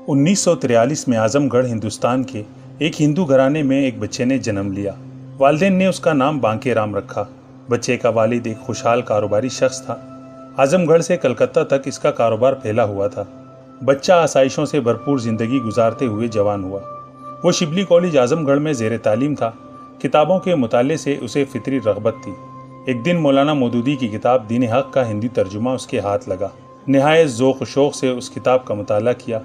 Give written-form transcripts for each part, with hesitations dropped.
1943 में आजमगढ़ हिंदुस्तान के एक हिंदू घराने में एक बच्चे ने जन्म लिया। वालिदैन ने उसका नाम बांके राम रखा। बच्चे का वालिद एक खुशहाल कारोबारी शख्स था। आजमगढ़ से कलकत्ता तक इसका कारोबार फैला हुआ था। बच्चा आसाइशों से भरपूर जिंदगी गुजारते हुए जवान हुआ। वो शिबली कॉलेज आजमगढ़ में ज़ेर तालीम था। किताबों के मुताले से उसे फितरी रग़बत थी। एक दिन मौलाना मौदूदी की किताब दीन हक़ का हिंदी तर्जुमा उसके हाथ लगा। निहायत ज़ौक़ शौक़ से उस किताब का मुताला किया।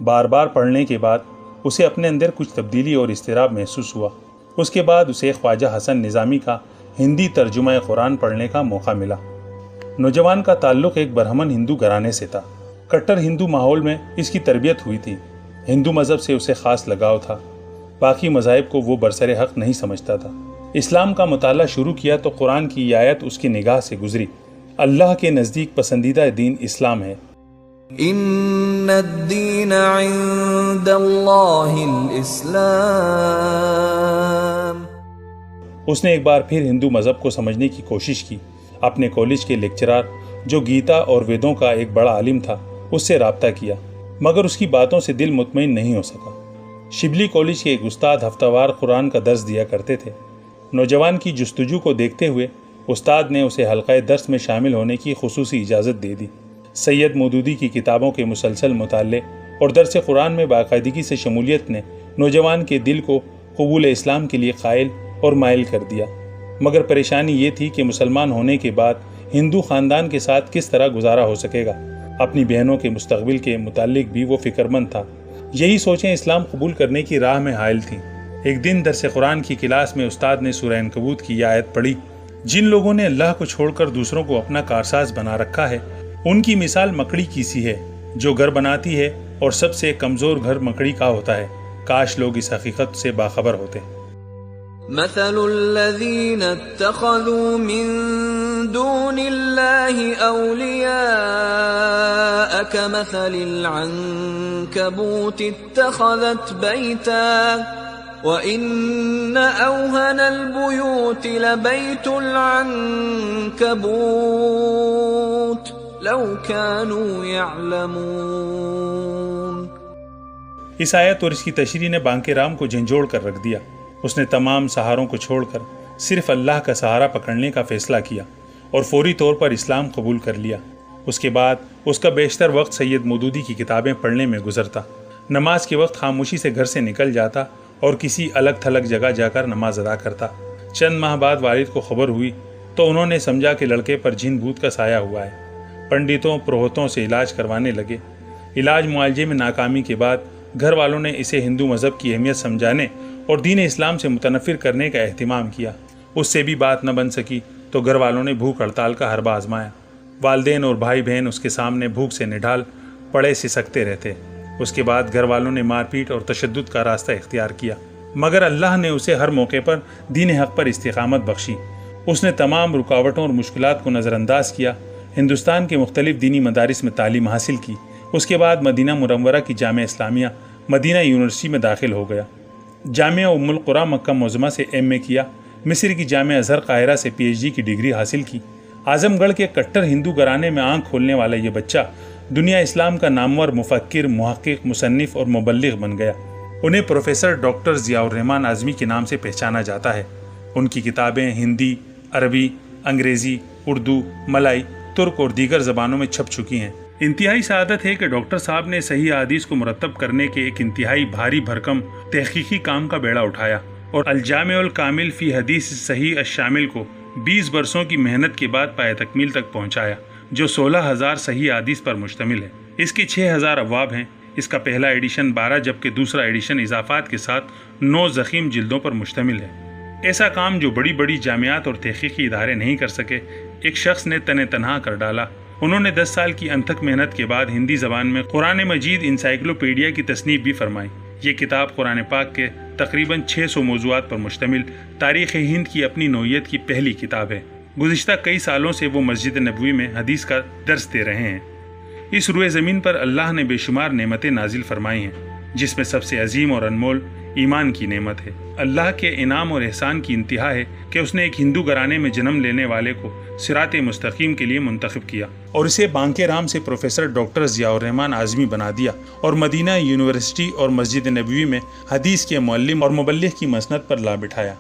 बार बार पढ़ने के बाद उसे अपने अंदर कुछ तब्दीली और इज़्तिराब महसूस हुआ। उसके बाद उसे ख्वाजा हसन निज़ामी का हिंदी तर्जुमा कुरान पढ़ने का मौका मिला। नौजवान का ताल्लुक़ एक बरहमन हिंदू घराने से था। कट्टर हिंदू माहौल में इसकी तरबियत हुई थी। हिंदू मज़हब से उसे ख़ास लगाव था। बाकी मज़ाहिब को वो बरसरे हक़ नहीं समझता था। इस्लाम का मुताला शुरू किया तो कुरान की आयत उसकी निगाह से गुजरी। अल्लाह के नज़दीक पसंदीदा दीन इस्लाम है। इन्नद्दीन इंदल्लाहिल इस्लाम। उसने एक बार फिर हिंदू मज़हब को समझने की कोशिश की। अपने कॉलेज के लेक्चरार जो गीता और वेदों का एक बड़ा आलिम था उससे राब्ता किया, मगर उसकी बातों से दिल मुतमईन नहीं हो सका। शिबली कॉलेज के एक उस्ताद हफ्तावार कुरान का दर्स दिया करते थे। नौजवान की जुस्तजू को देखते हुए उस्ताद ने उसे हल्क़ाए दर्स में शामिल होने की खुसूसी इजाज़त दे दी। सैयद मौदूदी की किताबों के मुसलसल मुताले और दर्स कुरान में बाकायदगी से शमूलियत ने नौजवान के दिल को कबूल इस्लाम के लिए कायल और माइल कर दिया। मगर परेशानी ये थी कि मुसलमान होने के बाद हिंदू ख़ानदान के साथ किस तरह गुजारा हो सकेगा। अपनी बहनों के मुस्तक़बिल के मुतालिक भी वो फ़िक्रमंद था। यही सोचें इस्लाम कबूल करने की राह में हायल थीं। एक दिन दर्स कुरान की क्लास में उस्ताद ने सूरह अन्कबूत की आयत पढ़ी, जिन लोगों ने अल्लाह को छोड़कर दूसरों को अपना कारसाज बना रखा है उनकी मिसाल मकड़ी की सी है जो घर बनाती है और सबसे कमज़ोर घर मकड़ी का होता है। काश लोग इस हकीकत से बाखबर होते। मसलुल्लज़ीन इत्तख़ज़ू मिन दूनिल्लाहि औलिया कमसलिल अन्कबूत इत्तख़ज़त बैता व इन्न औहनल बुयूत लबैतुल अन्कबूत लौ कानू यअलमून। इस आयत और इसकी तशरीह ने बांके राम को झंझोड़ कर रख दिया। उसने तमाम सहारों को छोड़कर सिर्फ अल्लाह का सहारा पकड़ने का फैसला किया और फौरी तौर पर इस्लाम कबूल कर लिया। उसके बाद उसका बेशतर वक्त सैयद मौदूदी की किताबें पढ़ने में गुजरता। नमाज के वक्त खामोशी से घर से निकल जाता और किसी अलग थलग जगह जाकर नमाज अदा करता। चंद माह बाद वालिद को खबर हुई तो उन्होंने समझा कि लड़के पर जिन भूत का साया हुआ है। पंडितों पुरोहितों से इलाज करवाने लगे। इलाज मुआलजे में नाकामी के बाद घर वालों ने इसे हिंदू मज़हब की अहमियत समझाने और दीन इस्लाम से मुतनफ़िर करने का एहतिमाम किया। उससे भी बात न बन सकी तो घर वालों ने भूख हड़ताल का हरबा आजमाया। वालिदैन और भाई बहन उसके सामने भूख से निढाल पड़े सिसकते रहते। उसके बाद घर वालों ने मारपीट और तशद्दुद का रास्ता इख्तियार किया, मगर अल्लाह ने उसे हर मौके पर दीन हक़ पर इस्तिक़ामत बख्शी। उसने तमाम रुकावटों और मुश्किलात को नज़रअंदाज किया। हिंदुस्तान के मुख्तलिफ दीनी मदारिस में तालीम हासिल की। उसके बाद मदीना मुनव्वरा की जामिया इस्लामिया मदीना यूनिवर्सिटी में दाखिल हो गया। जामिया उम्मुल कुरा मक्का मुअज़्ज़मा से एमए किया। मिस्र की जामिया अज़हर काहिरा से पीएचडी की डिग्री हासिल की। आज़मगढ़ के कट्टर हिंदू घराने में आंख खोलने वाला ये बच्चा दुनिया इस्लाम का नामवर मुफक्किर, मुहक्किक, मुसन्निफ और मुबल्लिग बन गया। उन्हें प्रोफेसर डॉक्टर ज़ियाउर रहमान आज़मी के नाम से पहचाना जाता है। उनकी किताबें हिंदी, अरबी, अंग्रेज़ी, उर्दू, मलई, तुर्क और दीगर ज़बानों में छप चुकी हैं। इंतहाई सआदत है कि डॉक्टर साहब ने सही हदीस को मुरतब करने के एक इंतहाई भारी भरकम तहकीकी काम का बेड़ा उठाया और अल-जामिउल कामिल फ़ी हदीस सही अश-शामिल को 20 बरसों की मेहनत के बाद पाए तकमील तक पहुंचाया, जो 16,000 सही हदीस पर मुश्तमिल है। इसके 6,000 अब्वाब हैं। इसका पहला एडिशन 12 जबकि दूसरा एडिशन इजाफात के साथ 9 ज़ख़ीम जिल्दों पर मुश्तमिल है। ऐसा काम जो बड़ी बड़ी जामियात और तहकीकी इदारे नहीं कर सके, एक शख्स ने तने तनहा कर डाला। उन्होंने 10 साल की अनथक मेहनत के बाद हिंदी ज़बान में कुरान मजीद इंसाइक्लोपीडिया की तसनीफ़ भी फरमाई। ये किताब कुरान पाक के तकरीबन 600 मौज़ूआत पर मुश्तमिल तारीख़ हिंद की अपनी नौइयत की पहली किताब है। गुज़िश्ता कई सालों से वो मस्जिद नबवी में हदीस का दर्स दे रहे हैं। इस रुए ज़मीन पर अल्लाह ने बेशुमार नेमतें नाजिल फरमाई हैं, जिसमें सबसे अजीम और अनमोल ایمان کی نعمت ہے۔ اللہ کے انعام اور احسان کی انتہا ہے کہ اس نے ایک ہندو گھرانے میں جنم لینے والے کو صراط مستقیم کے لیے منتخب کیا اور اسے بانک رام سے پروفیسر ڈاکٹر ضیاء الرحمن اعظمی بنا دیا اور مدینہ یونیورسٹی اور مسجد نبوی میں حدیث کے معلم اور مبلغ کی مسند پر لا بٹھایا۔